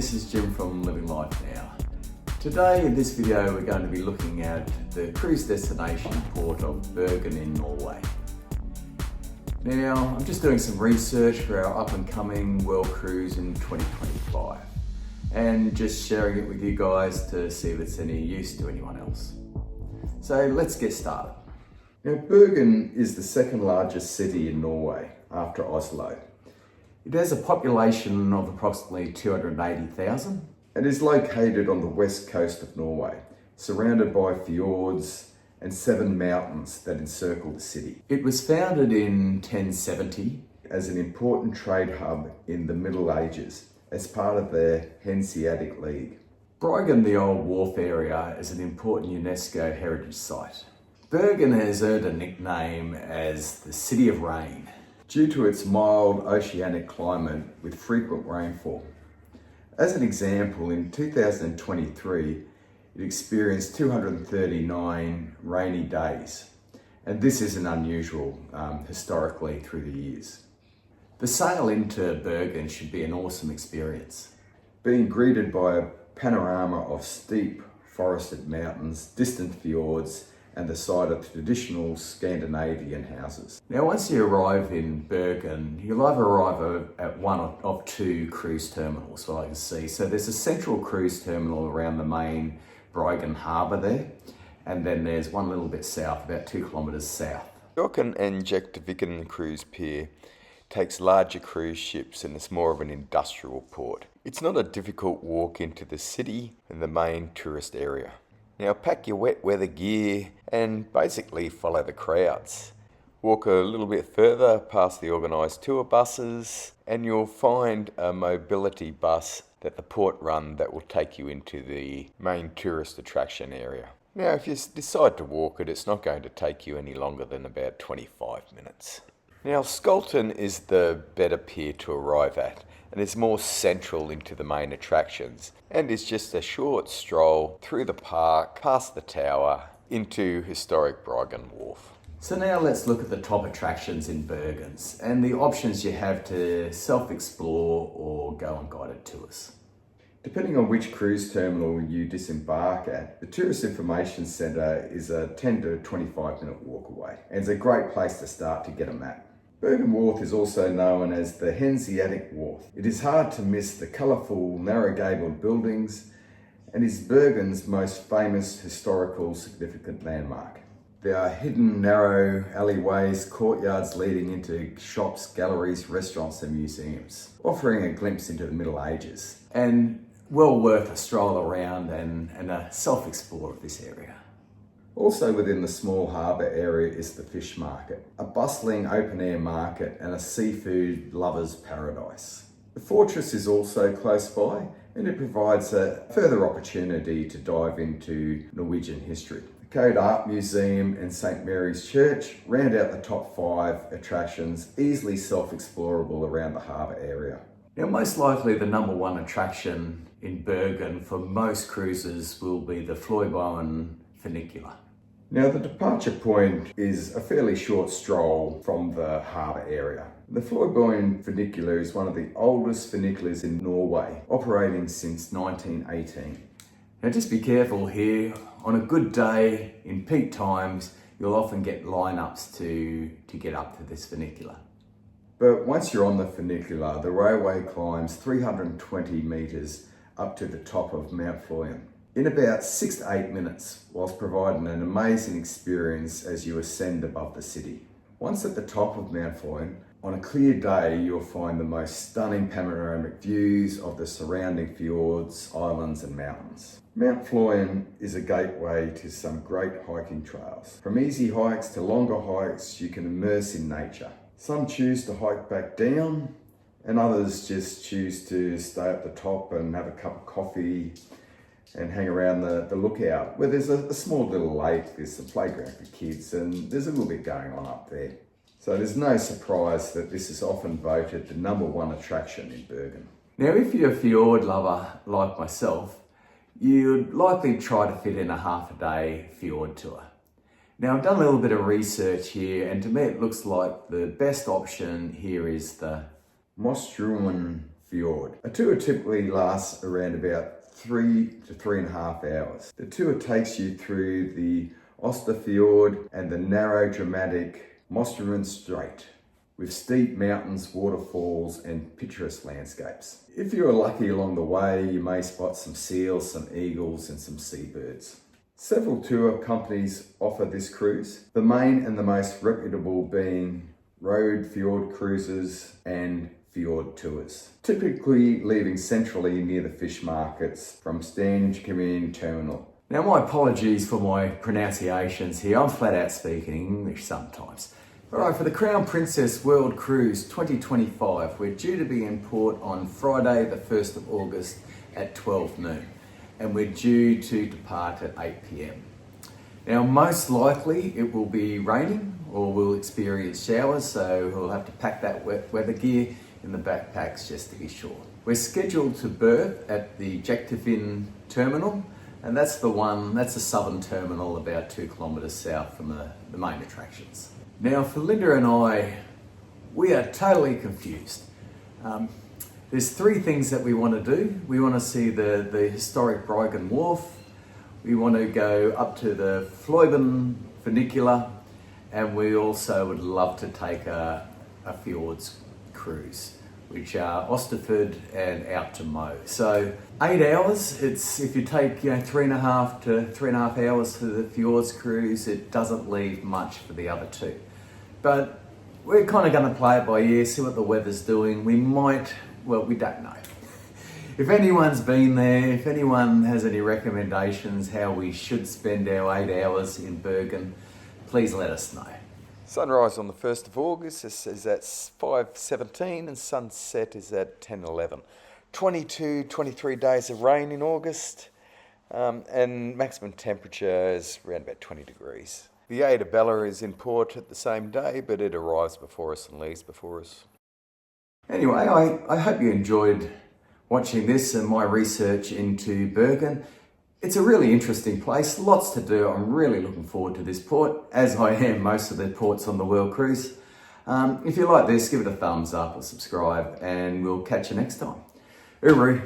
this is Jim from Living Life Now. Today in this video we're going to be looking at the cruise destination port of Bergen in Norway. Now I'm just doing some research for our up and coming world cruise in 2025 and just sharing it with you guys to see if it's any use to anyone else. So let's get started. Now Bergen is the second largest city in Norway after Oslo. It has a population of approximately 280,000 and is located on the west coast of Norway, surrounded by fjords and 7 mountains that encircle the city. It was founded in 1070 as an important trade hub in the Middle Ages as part of the Hanseatic League. Bergen, the Old Wharf area, is an important UNESCO heritage site. Bergen has earned a nickname as the City of Rain, due to its mild oceanic climate with frequent rainfall. As an example, in 2023, it experienced 239 rainy days, and this isn't unusual historically through the years. The sail into Bergen should be an awesome experience, being greeted by a panorama of steep forested mountains, distant fjords, and the site of traditional Scandinavian houses. Now once you arrive in Bergen, you'll either arrive at one of 2 cruise terminals, what I can see. So there's a central cruise terminal around the main Bergen harbour there, and then there's one a little bit south, about 2 kilometres south. Bergen and Viken cruise pier takes larger cruise ships and it's more of an industrial port. It's not a difficult walk into the city and the main tourist area. Now pack your wet weather gear and basically follow the crowds. Walk a little bit further past the organised tour buses and you'll find a mobility bus that the port run that will take you into the main tourist attraction area. Now if you decide to walk it, it's not going to take you any longer than about 25 minutes. Now Skolton is the better pier to arrive at, and is more central into the main attractions, and is just a short stroll through the park, past the tower, into historic Bergen Wharf. So now let's look at the top attractions in Bergen's and the options you have to self-explore or go on guided tours. Depending on which cruise terminal you disembark at, the Tourist Information Centre is a 10 to 25 minute walk away, and it's a great place to start to get a map. Bergen Wharf is also known as the Hanseatic Wharf. It is hard to miss the colourful, narrow-gabled buildings and is Bergen's most famous historical significant landmark. There are hidden, narrow alleyways, courtyards leading into shops, galleries, restaurants and museums, offering a glimpse into the Middle Ages, and well worth a stroll around and a self-explore of this area. Also within the small harbour area is the fish market, a bustling open-air market and a seafood lover's paradise. The fortress is also close by and it provides a further opportunity to dive into Norwegian history. The Code Art Museum and St Mary's Church round out the top 5 attractions, easily self-explorable around the harbour area. Now most likely the number 1 attraction in Bergen for most cruisers will be the Fløiboen funicular. Now the departure point is a fairly short stroll from the harbour area. The Fløiboen funicular is one of the oldest funiculars in Norway, operating since 1918. Now just be careful here. On a good day, in peak times, you'll often get lineups to get up to this funicular. But once you're on the funicular, the railway climbs 320 metres up to the top of Mount Fløyen in about 6 to 8 minutes, whilst providing an amazing experience as you ascend above the city. Once at the top of Mount Fløyen, on a clear day, you'll find the most stunning panoramic views of the surrounding fjords, islands and mountains. Mount Fløyen is a gateway to some great hiking trails. From easy hikes to longer hikes, you can immerse in nature. Some choose to hike back down, and others just choose to stay at the top and have a cup of coffee and hang around the lookout, where there's a small little lake, there's a playground for kids, and there's a little bit going on up there. So there's no surprise that this is often voted the number 1 attraction in Bergen. Now if you're a fjord lover like myself, you'd likely try to fit in a half a day fjord tour. Now I've done a little bit of research here, and to me it looks like the best option here is the Mostruan fjord. A tour typically lasts around about 3 to 3.5 hours. The tour takes you through the Osterfjord and the narrow, dramatic Mosterman Strait, with steep mountains, waterfalls and picturesque landscapes. If you are lucky along the way, you may spot some seals, some eagles and some seabirds. Several tour companies offer this cruise, the main and the most reputable being Road Fjord Cruises and Fjord Tours, typically leaving centrally near the fish markets from Stange Community Terminal. Now, my apologies for my pronunciations here. I'm flat out speaking English sometimes. Alright, for the Crown Princess World Cruise 2025, we're due to be in port on Friday the 1st of August at 12 noon, and we're due to depart at 8 p.m. Now, most likely it will be raining or we'll experience showers, so we'll have to pack that weather gear in the backpacks just to be sure. We're scheduled to berth at the Jektivin terminal, and that's the southern terminal about 2 kilometres south from the main attractions. Now, for Linda and I, we are totally confused. There's 3 things that we want to do. We want to see the historic Bergen Wharf. We want to go up to the Floyben funicular, and we also would love to take a fjords cruise, which are Osterfjord and out to Mo. So 8 hours, if you take 3.5 to 3.5 hours for the fjords cruise, it doesn't leave much for the other 2. But we're kind of going to play it by ear, see what the weather's doing. We don't know. If anyone's been there, if anyone has any recommendations how we should spend our 8 hours in Bergen, please let us know. Sunrise on the 1st of August is at 5:17 and sunset is at 10:11. 23 days of rain in August, and maximum temperature is around about 20 degrees. The Ada Bella is in port at the same day, but it arrives before us and leaves before us. Anyway, I hope you enjoyed watching this and my research into Bergen. It's a really interesting place, lots to do. I'm really looking forward to this port, as I am most of the ports on the World Cruise. If you like this, give it a thumbs up or subscribe, and we'll catch you next time. Uru.